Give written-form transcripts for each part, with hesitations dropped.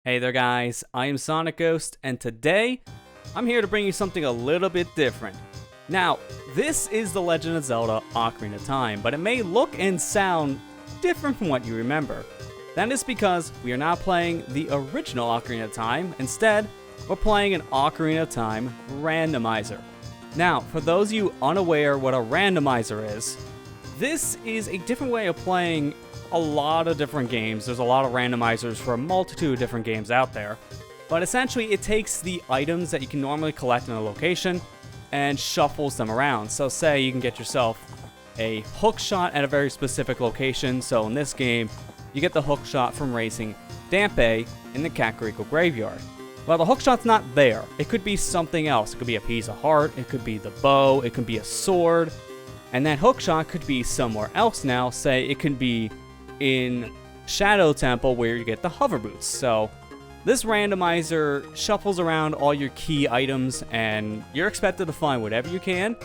Hey there guys, I am SonicGhost, and today I'm here to bring you something a little bit different. Now, this is The Legend of Zelda Ocarina of Time, but it may look and sound different from what you remember. That is because we are not playing the original Ocarina of Time. Instead, we're playing an Ocarina of Time Randomizer. Now, for those of you unaware what a randomizer is, this is a different way of playing a lot of different games. There's a lot of randomizers for a multitude of different games out there. But essentially, it takes the items that you can normally collect in a location and shuffles them around. So say you can get yourself a hook shot at a very specific location. So in this game, you get the hook shot from racing Dampé in the Kakariko Graveyard. Well, the hook shot's not there. It could be something else. It could be a piece of heart, it could be the bow, it could be a sword. And that hook shot could be somewhere else now. Say it could be in Shadow Temple where you get the hover boots. So this randomizer shuffles around all your key items, and you're expected to find whatever you can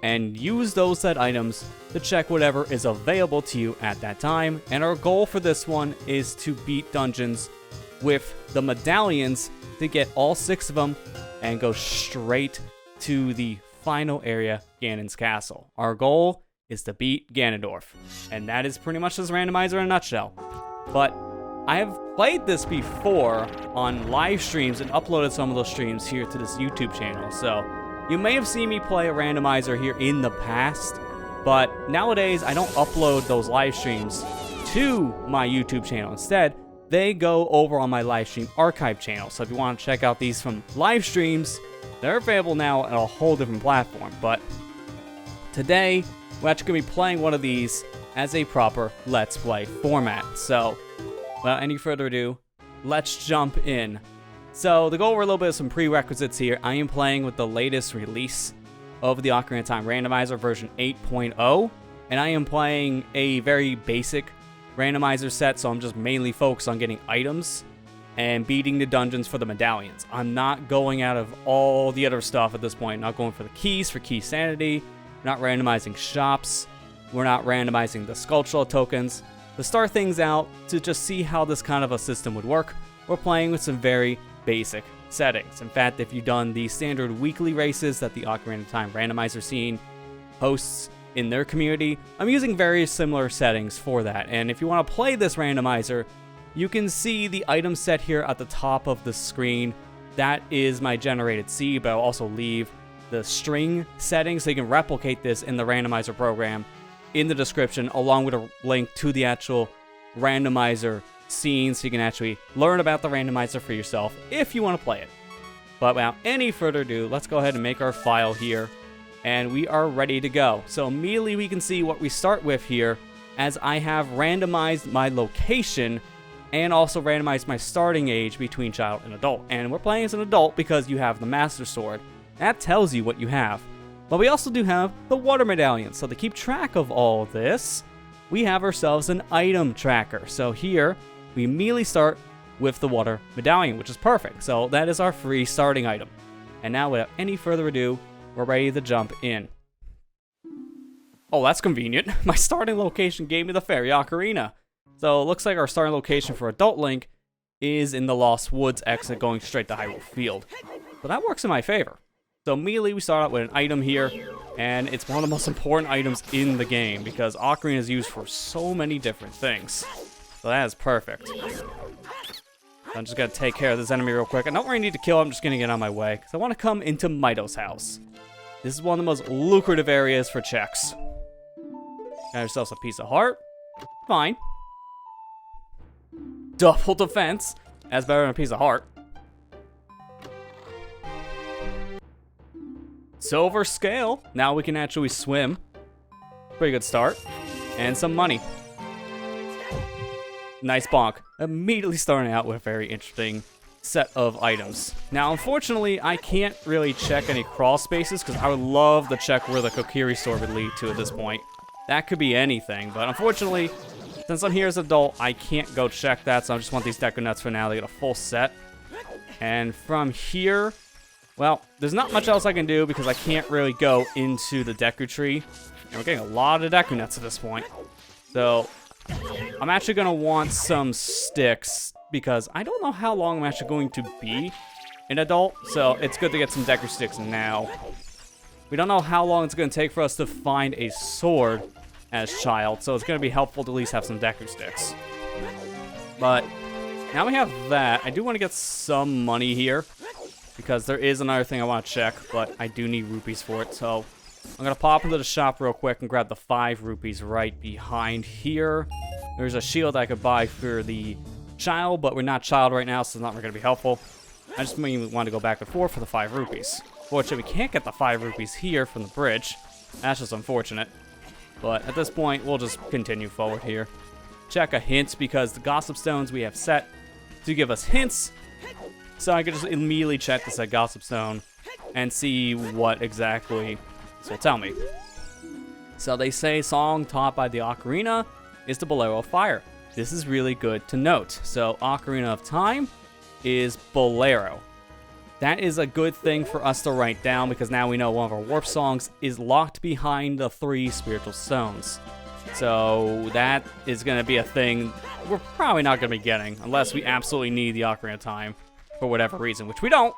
and use those said items to check whatever is available to you at that time. And our goal for this one is to beat dungeons with the medallions to get all 6 of them and go straight to the final area, Ganon's Castle. Our goal is to beat Ganondorf, and that is pretty much this randomizer in a nutshell. But I have played this before on live streams and uploaded some of those streams here to this YouTube channel, so you may have seen me play a randomizer here in the past, but nowadays I don't upload those live streams to my YouTube channel. Instead, they go over on my live stream archive channel. So if you want to check out these from live streams, they're available now on a whole different platform. But today, we're actually going to be playing one of these as a proper Let's Play format. So, without any further ado, let's jump in. So, to go over a little bit of some prerequisites here, I am playing with the latest release of the Ocarina of Time Randomizer version 8.0, and I am playing a very basic randomizer set, so I'm just mainly focused on getting items and beating the dungeons for the medallions. I'm not going out of all the other stuff at this point. Not going for the keys for key sanity. We're not randomizing shops. We're not randomizing the sculptural tokens. To start things out, to just see how this kind of a system would work, we're playing with some very basic settings. In fact, if you've done the standard weekly races that the Ocarina of Time Randomizer scene hosts in their community, I'm using very similar settings for that. And if you want to play this randomizer, you can see the item set here at the top of the screen. That is my generated seed, but I'll also leave the string settings so you can replicate this in the randomizer program in the description, along with a link to the actual randomizer scene so you can actually learn about the randomizer for yourself if you want to play it. But without any further ado, let's go ahead and make our file here, and we are ready to go. So immediately we can see what we start with here, as I have randomized my location and also randomized my starting age between child and adult. And we're playing as an adult because you have the Master Sword. That tells you what you have. But we also do have the water medallion. So to keep track of all this, we have ourselves an item tracker. So here, we immediately start with the water medallion, which is perfect. So that is our free starting item. And now, without any further ado, we're ready to jump in. Oh, that's convenient. My starting location gave me the Fairy Ocarina. So it looks like our starting location for Adult Link is in the Lost Woods exit going straight to Hyrule Field. So that works in my favor. So immediately we start out with an item here, and it's one of the most important items in the game because Ocarina is used for so many different things. So that is perfect. I'm just going to take care of this enemy real quick. I don't really need to kill him, I'm just going to get on my way because I want to come into Mido's house. This is one of the most lucrative areas for checks. Got ourselves a piece of heart. Fine. Double defense. That's better than a piece of heart. Silver scale. Now we can actually swim. Pretty good start. And some money. Nice bonk. Immediately starting out with a very interesting set of items. Now, unfortunately, I can't really check any crawl spaces because I would love to check where the Kokiri store would lead to at this point. That could be anything, but unfortunately, since I'm here as an adult, I can't go check that, so I just want these Deku Nuts for now to get a full set. And from here, well, there's not much else I can do because I can't really go into the Deku Tree. And we're getting a lot of Deku Nuts at this point. So I'm actually going to want some sticks because I don't know how long I'm actually going to be an adult, so it's good to get some Deku Sticks now. We don't know how long it's going to take for us to find a sword as child, so it's going to be helpful to at least have some Deku Sticks. But now we have that. I do want to get some money here, because there is another thing I want to check, but I do need rupees for it, so I'm going to pop into the shop real quick and grab the 5 rupees right behind here. There's a shield I could buy for the child, but we're not child right now, so it's not going to be helpful. I just mainly want to go back and forth for the 5 rupees. Fortunately, we can't get the 5 rupees here from the bridge. That's just unfortunate. But at this point, we'll just continue forward here. Check a hint, because the Gossip Stones we have set to give us hints. So I could just immediately check this at Gossip Stone and see what exactly this will tell me. So they say song taught by the Ocarina is the Bolero of Fire. This is really good to note. So Ocarina of Time is Bolero. That is a good thing for us to write down, because now we know one of our warp songs is locked behind the 3 spiritual stones. So that is going to be a thing we're probably not going to be getting unless we absolutely need the Ocarina of Time for whatever reason, which we don't.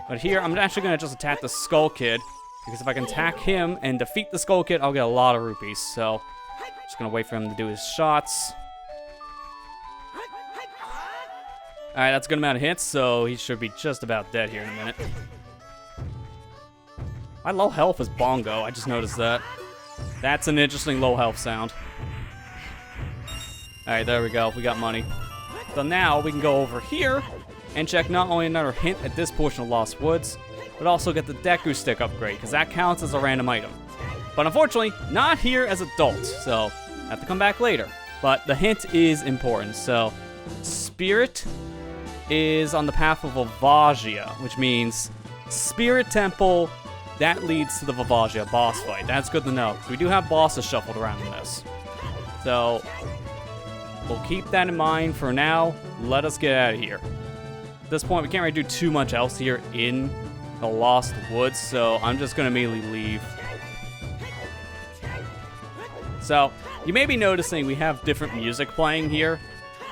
But here, I'm actually going to just attack the Skull Kid, because if I can attack him and defeat the Skull Kid, I'll get a lot of rupees. So just going to wait for him to do his shots. Alright, that's a good amount of hits, so he should be just about dead here in a minute. My low health is bongo, I just noticed that. That's an interesting low health sound. Alright, there we go, we got money. So now we can go over here and check not only another hint at this portion of Lost Woods, but also get the Deku Stick upgrade, because that counts as a random item. But unfortunately, not here as adults, so I have to come back later. But the hint is important, so Spirit is on the path of Vavagia, which means Spirit Temple, that leads to the Vavagia boss fight. That's good to know, because we do have bosses shuffled around in this. So we'll keep that in mind for now. Let us get out of here. At this point, we can't really do too much else here in the Lost Woods, so I'm just going to immediately leave. So you may be noticing we have different music playing here.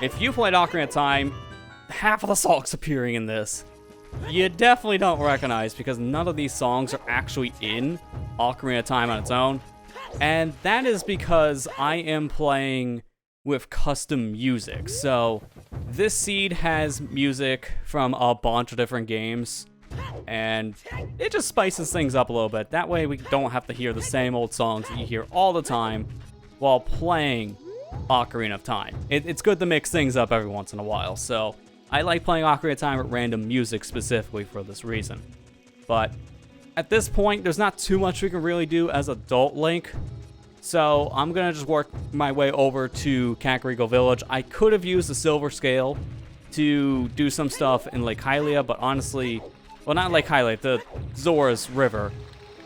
If you played Ocarina of Time, half of the songs appearing in this, you definitely don't recognize, because none of these songs are actually in Ocarina of Time on its own. And that is because I am playing with custom music. So this seed has music from a bunch of different games, and it just spices things up a little bit. That way we don't have to hear the same old songs that you hear all the time while playing Ocarina of Time. It's good to mix things up every once in a while, so I like playing Ocarina of Time with random music specifically for this reason. But at this point, there's not too much we can really do as adult Link, so I'm going to just work my way over to Kakariko Village. I could have used the Silver Scale to do some stuff in Lake Hylia, but honestly, well, not Lake Hylia, the Zora's River.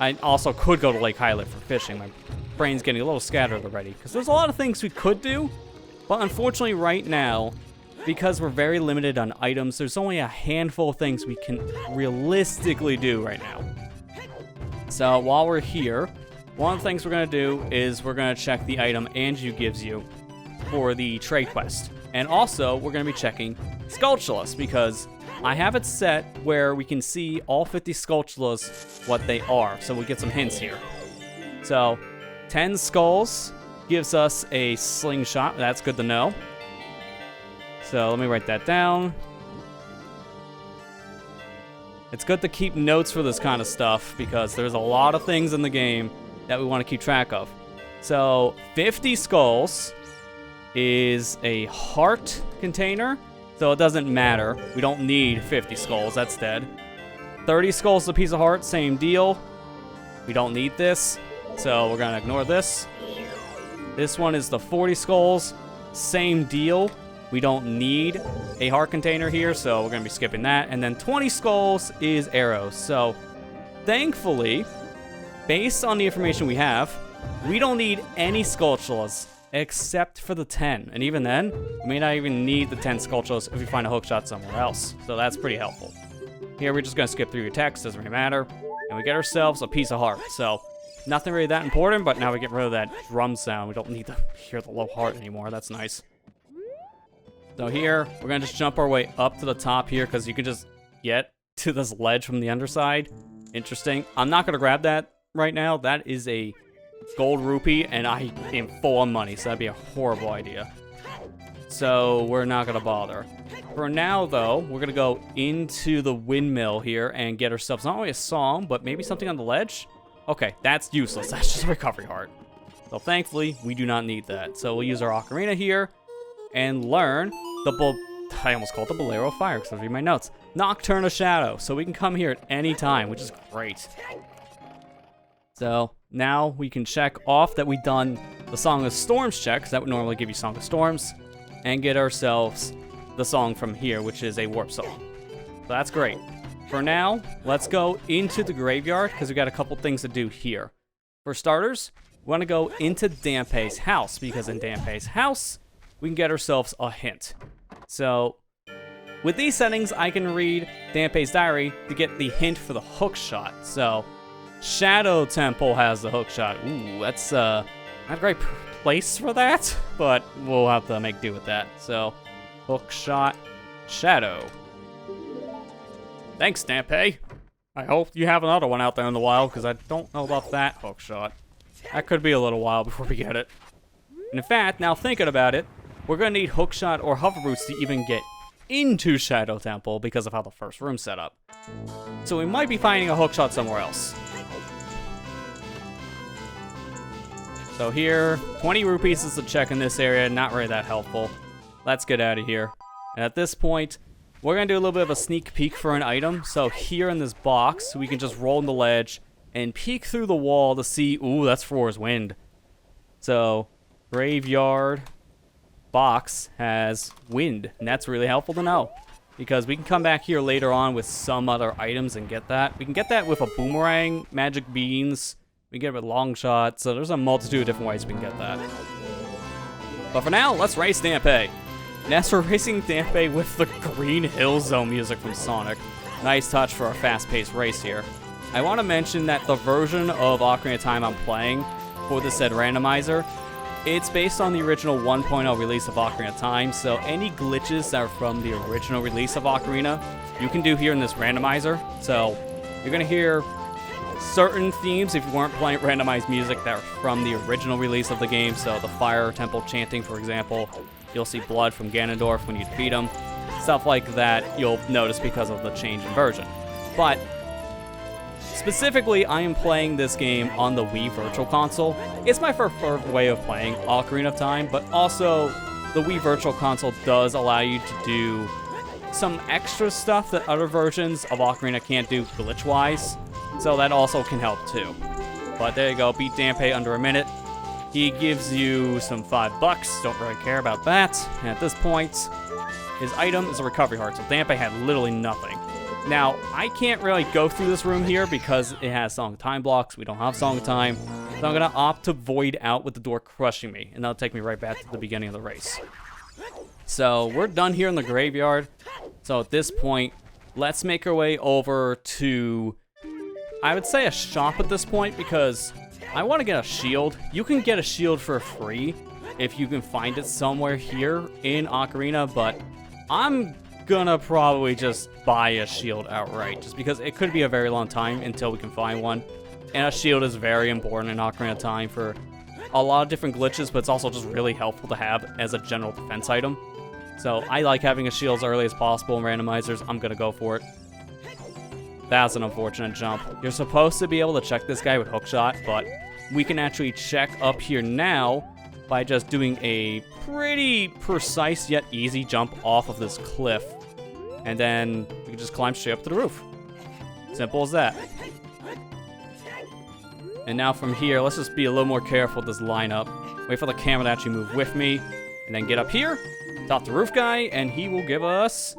I also could go to Lake Hylia for fishing. My brain's getting a little scattered already, because there's a lot of things we could do, but unfortunately right now, because we're very limited on items, there's only a handful of things we can realistically do right now. So while we're here, one of the things we're going to do is we're going to check the item Anju gives you for the trade quest. And also, we're going to be checking Skulltulas, because I have it set where we can see all 50 Skulltulas, what they are. So we get some hints here. So 10 skulls gives us a slingshot. That's good to know. So let me write that down. It's good to keep notes for this kind of stuff, because there's a lot of things in the game that we want to keep track of. So 50 skulls is a heart container, so it doesn't matter. We don't need 50 skulls, that's dead. 30 skulls is a piece of heart, same deal. We don't need this, so we're gonna ignore this. This one is the 40 skulls, same deal. We don't need a heart container here, so we're going to be skipping that. And then 20 skulls is arrows. So, thankfully, based on the information we have, we don't need any Skulltulas except for the 10. And even then, we may not even need the 10 Skulltulas if we find a hookshot somewhere else. So that's pretty helpful. Here, we're just going to skip through your text, doesn't really matter. And we get ourselves a piece of heart. So, nothing really that important, but now we get rid of that drum sound. We don't need to hear the low heart anymore. That's nice. So here, we're gonna just jump our way up to the top here because you can just get to this ledge from the underside. Interesting. I'm not gonna grab that right now. That is a gold rupee, and I am full on money, so that'd be a horrible idea. So we're not gonna bother. For now, though, we're gonna go into the windmill here and get ourselves not only a song, but maybe something on the ledge. Okay, that's useless. That's just a recovery heart. So thankfully, we do not need that. So we'll use our ocarina here and learn the I almost called it the Bolero of Fire because I was reading my notes. Nocturne of Shadow. So we can come here at any time, which is great. So now we can check off that we've done the Song of Storms check, because that would normally give you Song of Storms, and get ourselves the song from here, which is a warp song. So that's great. For now, let's go into the graveyard, because we got a couple things to do here. For starters, we want to go into Dampé's house, because in Dampé's house, we can get ourselves a hint. So, with these settings, I can read Dampé's diary to get the hint for the hook shot. So, Shadow Temple has the hook shot. Ooh, that's not a great place for that, but we'll have to make do with that. So, hook shot, Shadow. Thanks, Dampé. I hope you have another one out there in the wild, because I don't know about that hook shot. That could be a little while before we get it. And in fact, now thinking about it, we're going to need hookshot or hover boots to even get into Shadow Temple because of how the first room's set up. So we might be finding a hookshot somewhere else. So here, 20 rupees is the check in this area, not really that helpful. Let's get out of here. And at this point, we're going to do a little bit of a sneak peek for an item. So here in this box, we can just roll on the ledge and peek through the wall to see, ooh, that's Floor's Wind. So, graveyard box has wind, and that's really helpful to know, because we can come back here later on with some other items and get that. We can get that with a boomerang, magic beans, we can get it with long shot, so there's a multitude of different ways we can get that. But for now, let's race Dampé. And as for racing Dampé with the Green Hill Zone music from Sonic, nice touch for a fast-paced race here. I want to mention that the version of Ocarina of Time I'm playing for the said randomizer, it's based on the original 1.0 release of Ocarina of Time, so any glitches that are from the original release of Ocarina, you can do here in this randomizer. So you're going to hear certain themes if you weren't playing randomized music that are from the original release of the game. So the Fire Temple chanting, for example, you'll see blood from Ganondorf when you defeat him. Stuff like that you'll notice because of the change in version. But specifically, I am playing this game on the Wii Virtual Console. It's my preferred way of playing Ocarina of Time, but also the Wii Virtual Console does allow you to do some extra stuff that other versions of Ocarina can't do glitch-wise, so that also can help too. But there you go, beat Dampé under a minute. He gives you some $5, don't really care about that. And at this point, his item is a recovery heart, so Dampé had literally nothing. Now, I can't really go through this room here because it has Song of Time blocks. We don't have Song of Time. So I'm going to opt to void out with the door crushing me. And that'll take me right back to the beginning of the race. So we're done here in the graveyard. So at this point, let's make our way over to, I would say, a shop at this point, because I want to get a shield. You can get a shield for free if you can find it somewhere here in Ocarina, but I'm gonna probably just buy a shield outright, just because it could be a very long time until we can find one. And a shield is very important in Ocarina of Time for a lot of different glitches, but it's also just really helpful to have as a general defense item. So I like having a shield as early as possible in randomizers. I'm gonna go for it. That's an unfortunate jump. You're supposed to be able to check this guy with hookshot, but we can actually check up here now by just doing a pretty precise yet easy jump off of this cliff. And then we can just climb straight up to the roof. Simple as that. And now from here, let's just be a little more careful with this lineup. Wait for the camera to actually move with me. And then get up here, talk to the roof guy, and he will give us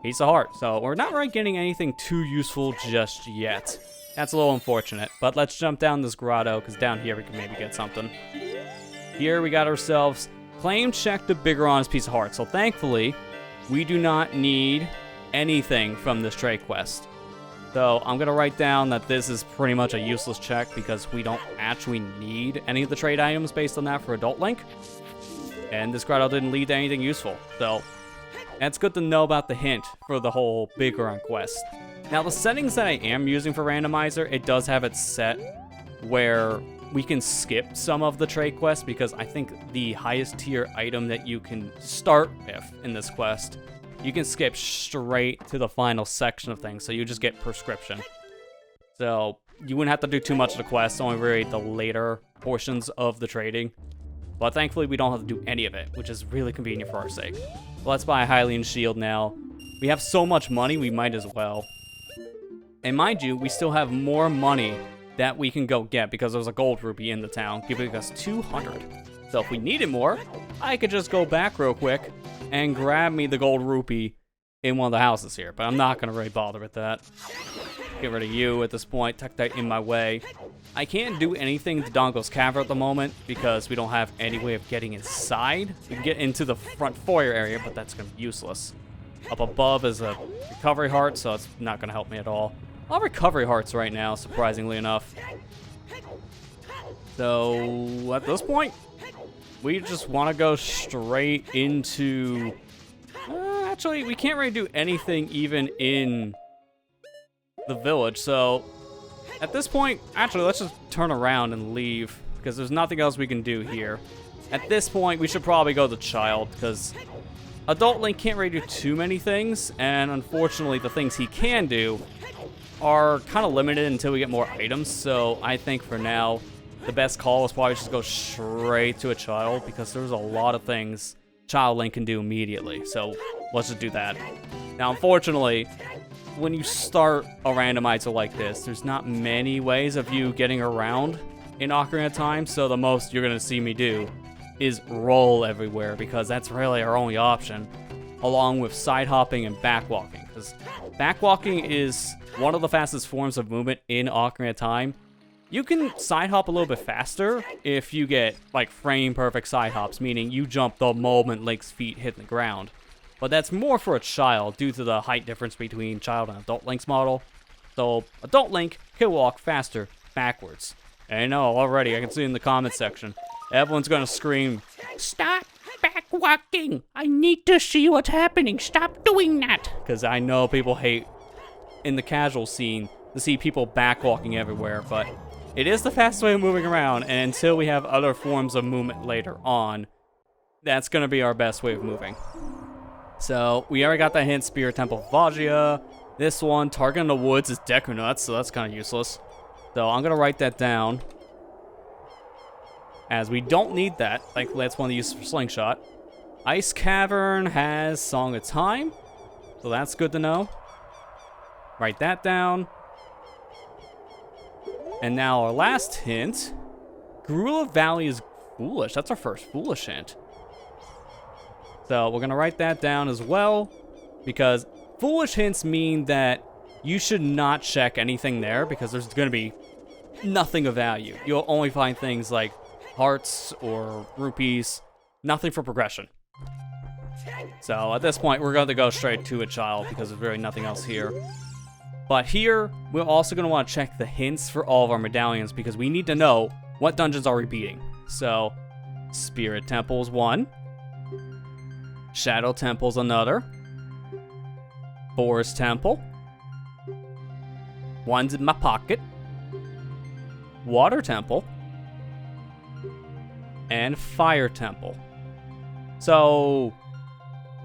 piece of heart. So we're not really getting anything too useful just yet. That's a little unfortunate. But let's jump down this grotto, because down here we can maybe get something. Here we got ourselves claim check to Bigoron's piece of heart. So thankfully, we do not need anything from this trade quest. So I'm going to write down that this is pretty much a useless check because we don't actually need any of the trade items based on that for Adult Link. And this grotto didn't lead to anything useful. So And it's good to know about the hint for the whole Big Run quest. Now, the settings that I am using for Randomizer, it does have it set where we can skip some of the trade quests because I think the highest tier item that you can start with in this quest, you can skip straight to the final section of things, so you just get prescription. So you wouldn't have to do too much of the quest, only really the later portions of the trading. But thankfully, we don't have to do any of it, which is really convenient for our sake. Well, let's buy a Hylian shield now. We have so much money, we might as well. And mind you, we still have more money that we can go get because there's a gold rupee in the town, giving us 200. So if we needed more, I could just go back real quick and grab me the gold rupee in one of the houses here. But I'm not going to really bother with that. Get rid of you at this point. Tektite in my way. I can't do anything to Dongo's Cavern at the moment because we don't have any way of getting inside. We can get into the front foyer area, but that's going to be useless. Up above is a recovery heart, so it's not going to help me at all. All recovery hearts right now, surprisingly enough. So, at this point, we just want to go straight into... actually, we can't really do anything even in the village, so... At this point, actually, let's just turn around and leave, because there's nothing else we can do here. At this point, we should probably go to Child, because Adult Link can't really do too many things, and unfortunately, the things he can do are kind of limited until we get more items, so I think for now, the best call is probably just go straight to a Child, because there's a lot of things Child Link can do immediately, so let's just do that. Now, unfortunately, when you start a randomizer like this, there's not many ways of you getting around in Ocarina of Time, so the most you're going to see me do is roll everywhere, because that's really our only option, along with side hopping and backwalking, because backwalking is one of the fastest forms of movement in Ocarina of Time. You can side hop a little bit faster if you get, like, frame-perfect side hops, meaning you jump the moment Link's feet hit the ground. But that's more for a child due to the height difference between Child and Adult Link's model. So, Adult Link can walk faster backwards. And I know already, I can see in the comment section, everyone's gonna scream, "Stop backwalking! I need to see what's happening! Stop doing that!" Because I know people hate, in the casual scene, to see people backwalking everywhere, but it is the fastest way of moving around, and until we have other forms of movement later on, that's gonna be our best way of moving. So, we already got that hint, Spirit Temple of Vagia. This one, target in the woods, is Deku Nuts, so that's kind of useless. So, I'm going to write that down, as we don't need that. Thankfully, that's one to use for Slingshot. Ice Cavern has Song of Time, so that's good to know. Write that down. And now our last hint, Hyrule Valley is foolish. That's our first foolish hint. So we're going to write that down as well, because foolish hints mean that you should not check anything there, because there's going to be nothing of value. You'll only find things like hearts or rupees, nothing for progression. So at this point, we're going to go straight to a Child, because there's really nothing else here. But here, we're also going to want to check the hints for all of our medallions, because we need to know what dungeons are repeating. So, Spirit Temple's one. Shadow Temple's another. Forest Temple. One's in my pocket. Water Temple. And Fire Temple. So,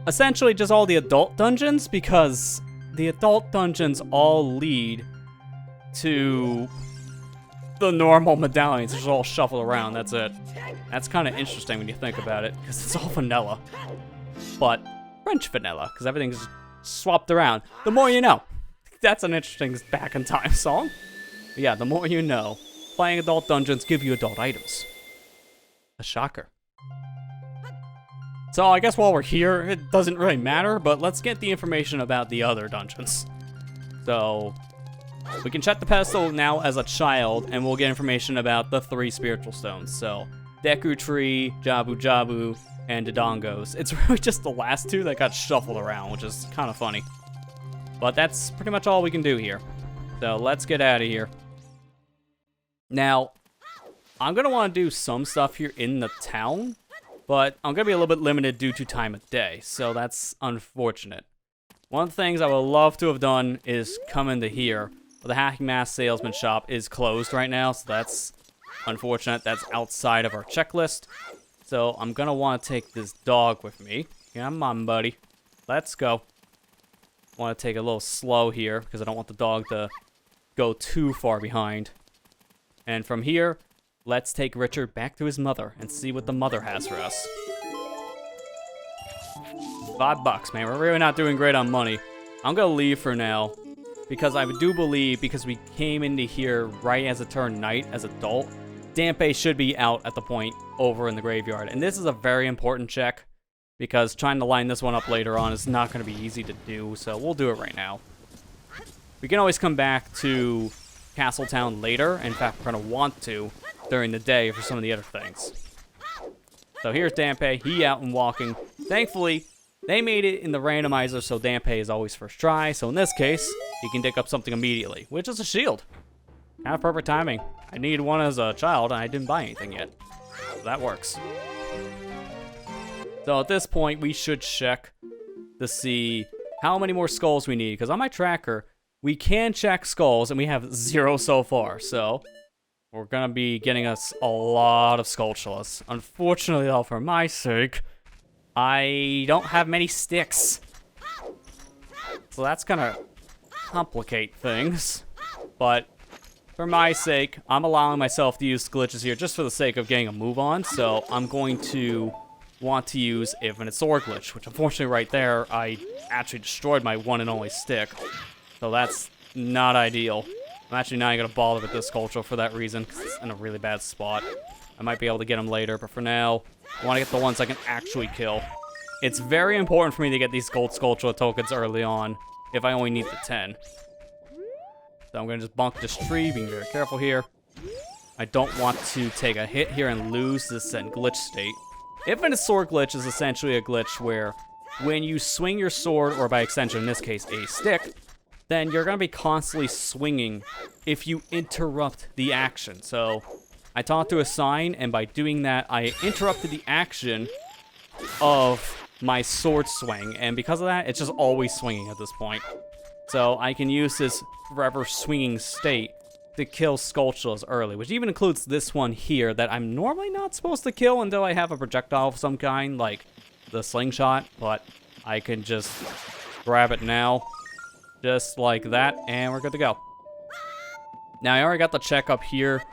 essentially just all the adult dungeons, because the adult dungeons all lead to the normal medallions. They're just all shuffled around, that's it. That's kind of interesting when you think about it, because it's all vanilla. But French vanilla, because everything's swapped around. The more you know. That's an interesting back in time song. But yeah, the more you know. Playing adult dungeons give you adult items. A shocker. So I guess while we're here, it doesn't really matter, but let's get the information about the other dungeons. So, we can check the pedestal now as a child, and we'll get information about the 3 spiritual stones. So, Deku Tree, Jabu Jabu, and Dodongos. It's really just the last 2 that got shuffled around, which is kind of funny. But that's pretty much all we can do here. So let's get out of here. Now, I'm going to want to do some stuff here in the town, but I'm going to be a little bit limited due to time of day, so that's unfortunate. One of the things I would love to have done is come into here, but the Hacking Mask Salesman shop is closed right now, so that's unfortunate. That's outside of our checklist. So I'm going to want to take this dog with me. Come on, buddy. Let's go. Want to take it a little slow here because I don't want the dog to go too far behind. And from here, let's take Richard back to his mother and see what the mother has for us. $5, man. We're really not doing great on money. I'm going to leave for now because I do believe, because we came into here right as it turned night as adult, Dampe should be out at the point over in the graveyard. And this is a very important check because trying to line this one up later on is not going to be easy to do, so we'll do it right now. We can always come back to Castletown later. In fact, we're going to want to during the day for some of the other things. So here's Dampe. He out and walking. Thankfully, they made it in the randomizer, so Dampe is always first try. So in this case, he can dig up something immediately, which is a shield. Kind of perfect timing. I needed one as a child, and I didn't buy anything yet. So that works. So at this point, we should check to see how many more skulls we need. Because on my tracker, we can check skulls, and we have 0 so far. So we're going to be getting us a lot of Skulltulas. Unfortunately, though, for my sake, I don't have many sticks. So that's going to complicate things. But for my sake, I'm allowing myself to use glitches here just for the sake of getting a move on. So I'm going to want to use Infinite Sword Glitch, which unfortunately right there, I actually destroyed my one and only stick. So that's not ideal. I'm actually not going to bother with this Skulltula for that reason, because it's in a really bad spot. I might be able to get them later, but for now, I want to get the ones I can actually kill. It's very important for me to get these gold Skulltula tokens early on, if I only need the 10. So I'm going to just bonk this tree, being very careful here. I don't want to take a hit here and lose this glitch state. Infinite Sword Glitch is essentially a glitch where when you swing your sword, or by extension in this case a stick, then you're going to be constantly swinging if you interrupt the action. So I talked to a sign, and by doing that, I interrupted the action of my sword swing, and because of that, it's just always swinging at this point. So I can use this forever swinging state to kill Skulltulas early, which even includes this one here that I'm normally not supposed to kill until I have a projectile of some kind, like the slingshot, but I can just grab it now, just like that, and we're good to go. Now, I already got the check up here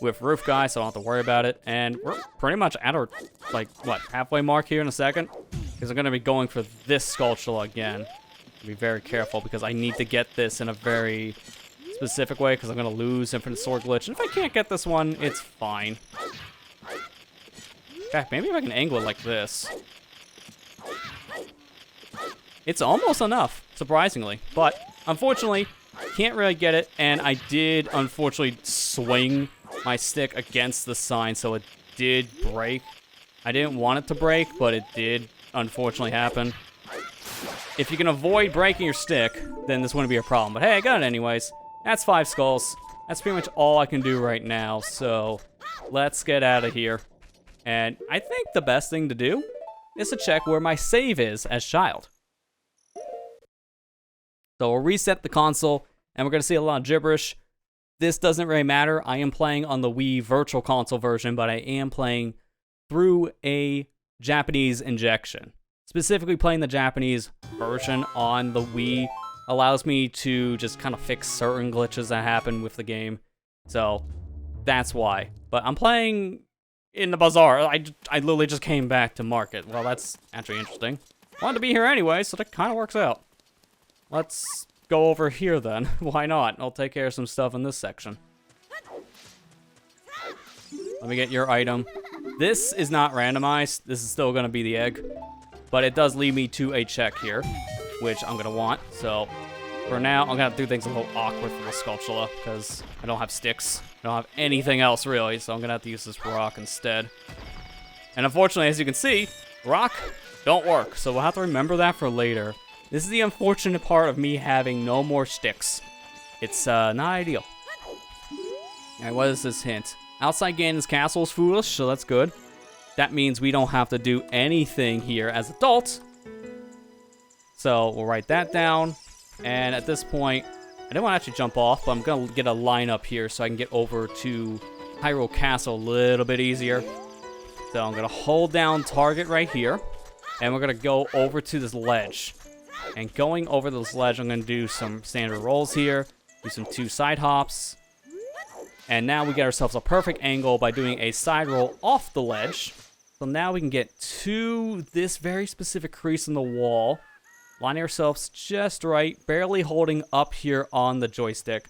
with Roof Guy, so I don't have to worry about it, and we're pretty much at our, like, what, halfway mark here in a second, because I'm going to be going for this Skulltula again. Be very careful, because I need to get this in a very specific way, because I'm going to lose Infinite Sword Glitch. And if I can't get this one, it's fine. In fact, maybe if I can angle it like this. It's almost enough, surprisingly. But, unfortunately, can't really get it. And I did, unfortunately, swing my stick against the sign, so it did break. I didn't want it to break, but it did, unfortunately, happen. If you can avoid breaking your stick, then this wouldn't be a problem. But hey, I got it anyways. That's 5 skulls. That's pretty much all I can do right now, so let's get out of here. And I think the best thing to do is to check where my save is as child. So we'll reset the console, and we're going to see a lot of gibberish. This doesn't really matter. I am playing on the Wii Virtual Console version, but I am playing through a Japanese injection. Specifically playing the Japanese version on the Wii allows me to just kind of fix certain glitches that happen with the game. So that's why. But I'm playing in the bazaar. I literally just came back to market. Well, that's actually interesting. Wanted to be here anyway, so that kind of works out. Let's go over here then. Why not? I'll take care of some stuff in this section. Let me get your item. This is not randomized. This is still going to be the egg. But it does lead me to a check here, which I'm going to want. So for now, I'm going to do things a little awkward for the Skulltula because I don't have sticks. I don't have anything else, really. So I'm going to have to use this rock instead. And unfortunately, as you can see, rock don't work. So we'll have to remember that for later. This is the unfortunate part of me having no more sticks. It's not ideal. Alright, what is this hint? Outside Ganon's castle is foolish, so that's good. that means we don't have to do anything here as adults. So we'll write that down. And at this point, I didn't want to actually jump off, but I'm going to get a line up here so I can get over to Hyrule Castle a little bit easier. So I'm going to hold down target right here. And we're going to go over to this ledge. And going over this ledge, I'm going to do some standard rolls here. Do some 2 side hops. And now we get ourselves a perfect angle by doing a side roll off the ledge. So now we can get to this very specific crease in the wall. Lining ourselves just right, barely holding up here on the joystick.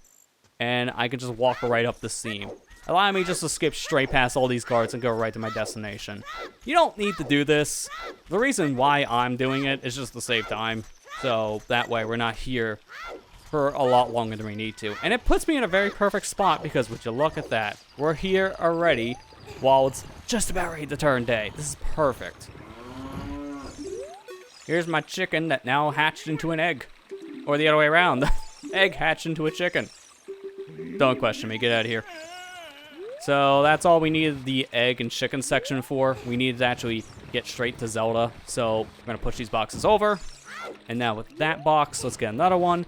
And I can just walk right up the seam. Allowing me just to skip straight past all these guards and go right to my destination. You don't need to do this. The reason why I'm doing it is just to save time. So that way we're not here for a lot longer than we need to. And it puts me in a very perfect spot because would you look at that? We're here already while it's just about ready to turn day. This is perfect. Here's my chicken that now hatched into an egg. Or the other way around. The egg hatched into a chicken. Don't question me. Get out of here. So that's all we needed the egg and chicken section for. We needed to actually get straight to Zelda. So we're going to push these boxes over. And now with that box, let's get another one.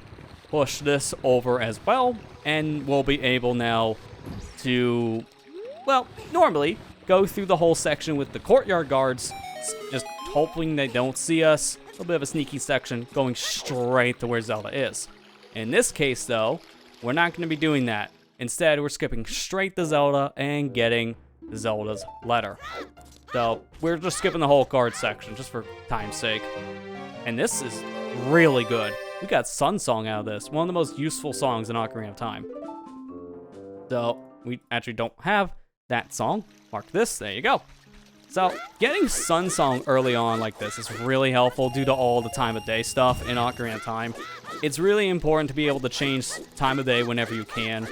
Push this over as well. And we'll be able now to, well, normally go through the whole section with the courtyard guards. Just hoping they don't see us. A little bit of a sneaky section going straight to where Zelda is. In this case, though, we're not going to be doing that. Instead, we're skipping straight to Zelda and getting Zelda's letter. So we're just skipping the whole card section just for time's sake. And this is really good. We got Sun Song out of this. One of the most useful songs in Ocarina of Time. So we actually don't have that song. Mark this. There you go. So getting Sun Song early on like this is really helpful due to all the time of day stuff in Ocarina of Time. It's really important to be able to change time of day whenever you can,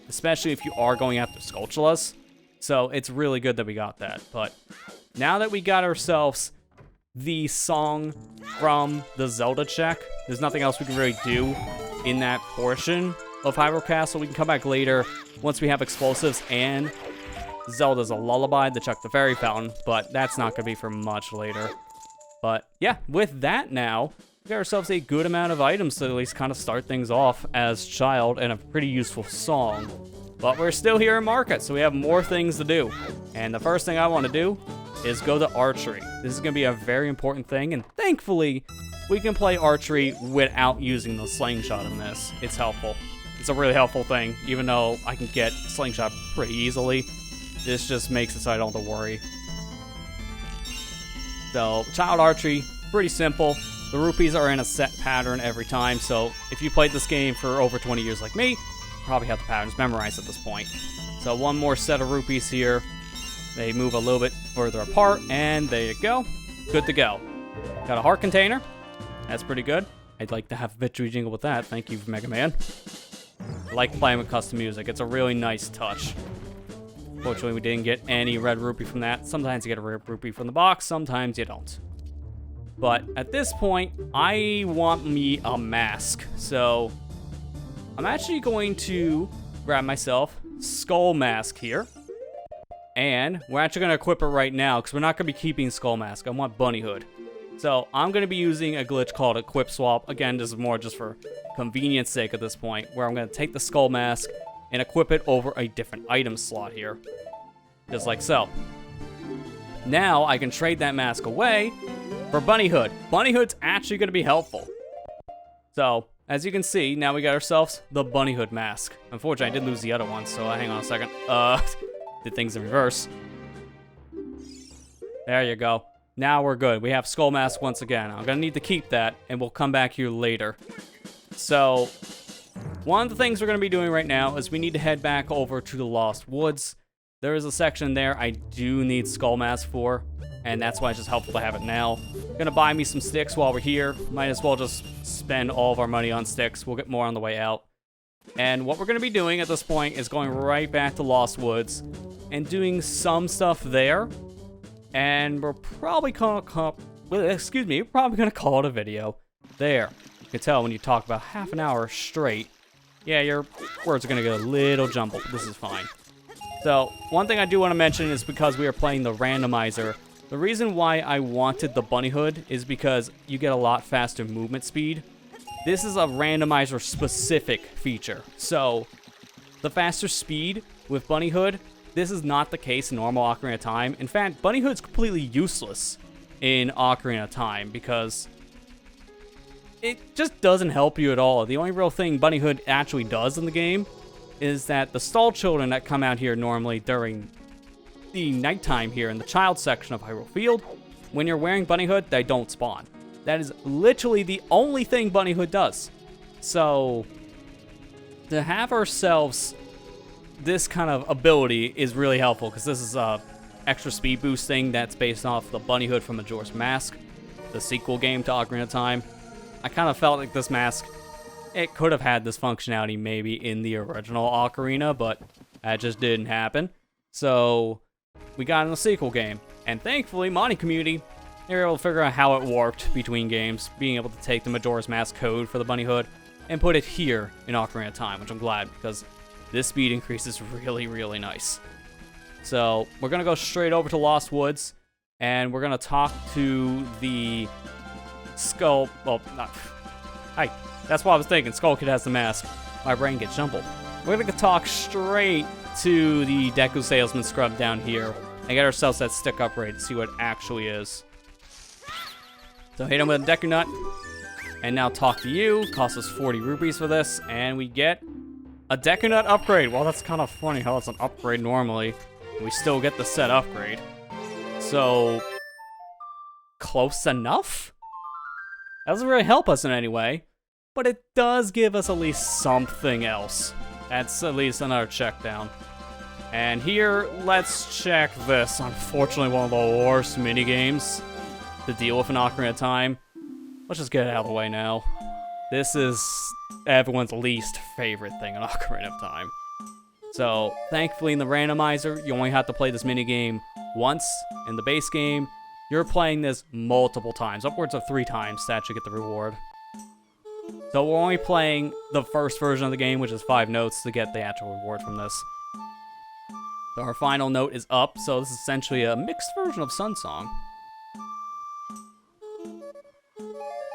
especially if you are going after Skulltulas. So it's really good that we got that. But now that we got ourselves the song from the Zelda check, there's nothing else we can really do in that portion of Hyrule Castle. We can come back later once we have explosives and Zelda's a lullaby to check the fairy fountain, but that's not going to be for much later. But yeah, with that now, we got ourselves a good amount of items to at least kind of start things off as Child and a pretty useful song. But we're still here in Market, so we have more things to do. And the first thing I want to do is go to archery. This is going to be a very important thing, and thankfully, we can play archery without using the slingshot in this. It's helpful. It's a really helpful thing, even though I can get slingshot pretty easily. This just makes it so I don't have to worry. So, child archery, pretty simple. The rupees are in a set pattern every time, so if you played this game for over 20 years like me, you probably have the patterns memorized at this point. So one more set of rupees here. They move a little bit further apart, and there you go. Good to go. Got a heart container. That's pretty good. I'd like to have Victory Jingle with that. Thank you, Mega Man. I like playing with custom music. It's a really nice touch. Fortunately, we didn't get any red rupee from that. Sometimes you get a red rupee from the box, sometimes you don't. But at this point, I want me a mask. So I'm actually going to grab myself Skull Mask here. And we're actually going to equip it right now because we're not going to be keeping Skull Mask. I want Bunny Hood. So I'm going to be using a glitch called Equip Swap. Again, this is more just for convenience sake at this point, where I'm going to take the Skull Mask and equip it over a different item slot here. Just like so. Now I can trade that mask away for Bunny Hood. Bunny Hood's actually going to be helpful. So, as you can see, now we got ourselves the Bunny Hood mask. Unfortunately, I did lose the other one, so hang on a second. Did things in reverse. There you go. Now we're good. We have Skull Mask once again. I'm going to need to keep that, and we'll come back here later. So, one of the things we're going to be doing right now is we need to head back over to the Lost Woods. There is a section there I do need Skull Mask for, and that's why it's just helpful to have it now. Gonna buy me some sticks while we're here. Might as well just spend all of our money on sticks. We'll get more on the way out. And what we're gonna be doing at this point is going right back to Lost Woods and doing some stuff there. And we're probably gonna call it a video. There. You can tell when you talk about half an hour straight. Yeah, your words are gonna get a little jumbled, but this is fine. So, one thing I do want to mention is because we are playing the randomizer, the reason why I wanted the bunny hood is because you get a lot faster movement speed. This is a randomizer specific feature. So, the faster speed with bunny hood, this is not the case in normal Ocarina of Time. In fact, bunny hood's completely useless in Ocarina of Time because it just doesn't help you at all. The only real thing bunny hood actually does in the game is that the stall children that come out here normally during the nighttime here in the child section of Hyrule Field, when you're wearing bunny hood, they don't spawn. That is literally the only thing bunny hood does. So, to have ourselves this kind of ability is really helpful, because this is a extra speed boost thing that's based off the bunny hood from Majora's Mask, the sequel game to Ocarina of Time. I kind of felt like this mask, it could have had this functionality maybe in the original Ocarina, but that just didn't happen. So, we got in the sequel game, and thankfully, modding community, they were able to figure out how it warped between games, being able to take the Majora's Mask code for the bunny hood and put it here in Ocarina of Time, which I'm glad, because this speed increase is really, really nice. So, we're going to go straight over to Lost Woods, and we're going to talk to the Skull... Well, not... Hi. That's what I was thinking. Skull Kid has the mask. My brain gets jumbled. We're going to talk straight to the Deku Salesman scrub down here and get ourselves that stick upgrade to see what it actually is. So hit him with a Deku Nut, and now talk to you. Costs us 40 rupees for this, and we get a Deku Nut upgrade. Well, that's kind of funny how it's an upgrade normally. We still get the set upgrade. So, close enough? That doesn't really help us in any way, but it does give us at least something else. That's at least another check down. And here, let's check this. Unfortunately, one of the worst minigames to deal with in Ocarina of Time. Let's just get it out of the way now. This is everyone's least favorite thing in Ocarina of Time. So, thankfully in the randomizer, you only have to play this minigame once. In the base game, you're playing this multiple times, upwards of 3 times to actually get the reward. So we're only playing the first version of the game, which is 5 notes, to get the actual reward from this. So our final note is up, so this is essentially a mixed version of Sun Song.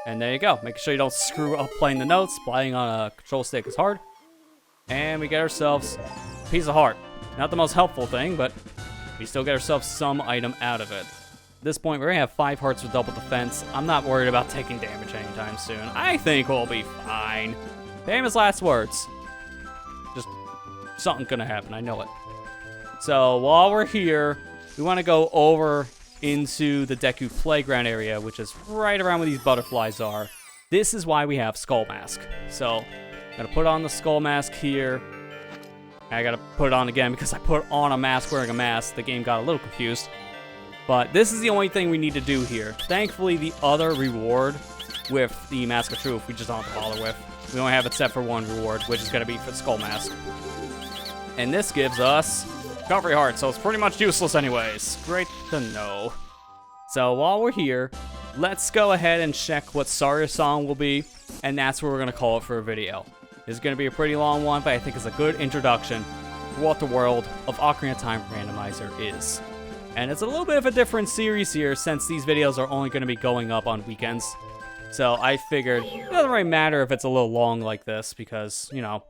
And there you go. Make sure you don't screw up playing the notes. Playing on a control stick is hard. And we get ourselves a piece of heart. Not the most helpful thing, but we still get ourselves some item out of it. At this point, we're going to have 5 hearts with double defense. I'm not worried about taking damage anytime soon. I think we'll be fine. Famous last words. Just something's going to happen. I know it. So, while we're here, we want to go over into the Deku Playground area, which is right around where these butterflies are. This is why we have Skull Mask. So, I'm going to put on the Skull Mask here. I got to put it on again because I put on a mask wearing a mask. The game got a little confused. But this is the only thing we need to do here. Thankfully, the other reward with the Mask of Truth, we just don't have to bother with. We only have it set for 1 reward, which is going to be for the Skull Mask. And this gives us Recovery Heart, so it's pretty much useless anyways. Great to know. So while we're here, let's go ahead and check what Saria Song will be, and that's what we're going to call it for a video. It's going to be a pretty long one, but I think it's a good introduction to what the world of Ocarina of Time Randomizer is. And it's a little bit of a different series here, since these videos are only going to be going up on weekends. So I figured it doesn't really matter if it's a little long like this, because, you know,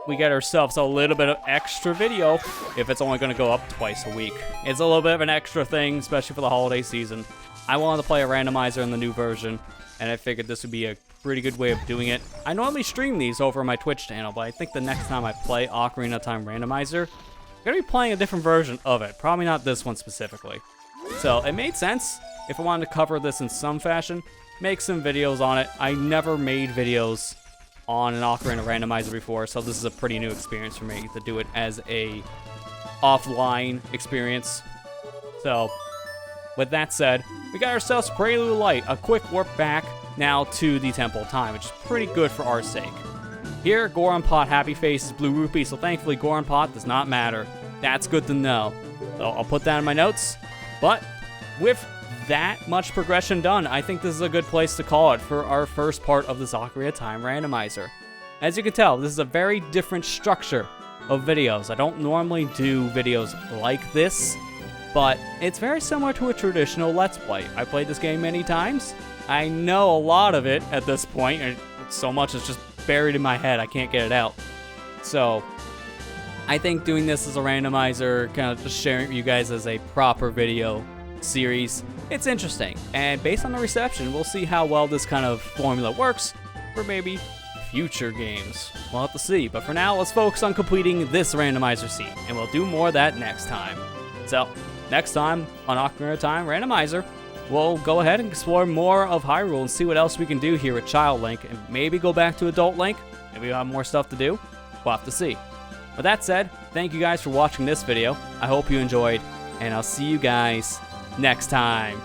we get ourselves a little bit of extra video if it's only going to go up twice a week. It's a little bit of an extra thing, especially for the holiday season. I wanted to play a randomizer in the new version, and I figured this would be a pretty good way of doing it. I normally stream these over my Twitch channel, but I think the next time I play Ocarina of Time Randomizer, I'm going to be playing a different version of it. Probably not this one specifically. So it made sense if I wanted to cover this in some fashion, make some videos on it. I never made videos on an Ocarina Randomizer before, so this is a pretty new experience for me to do it as a offline experience. So, with that said, we got ourselves Prelude Light, a quick warp back now to the Temple of Time, which is pretty good for our sake. Here, Goron Pot Happy Face is Blue Rupee, so thankfully Goron Pot does not matter. That's good to know. So I'll put that in my notes. But with that much progression done, I think this is a good place to call it for our first part of this Ocarina of Time Randomizer. As you can tell, this is a very different structure of videos. I don't normally do videos like this, but it's very similar to a traditional Let's Play. I played this game many times. I know a lot of it at this point, and so much is just buried in my head, I can't get it out. So, I think doing this as a randomizer, kind of just sharing it with you guys as a proper video series, it's interesting. And based on the reception, we'll see how well this kind of formula works for maybe future games. We'll have to see. But for now, let's focus on completing this randomizer scene, and we'll do more of that next time. So, next time on Ocarina of Time Randomizer, we'll go ahead and explore more of Hyrule and see what else we can do here with Child Link, and maybe go back to Adult Link. Maybe we'll have more stuff to do. We'll have to see. With that said, thank you guys for watching this video. I hope you enjoyed, and I'll see you guys next time.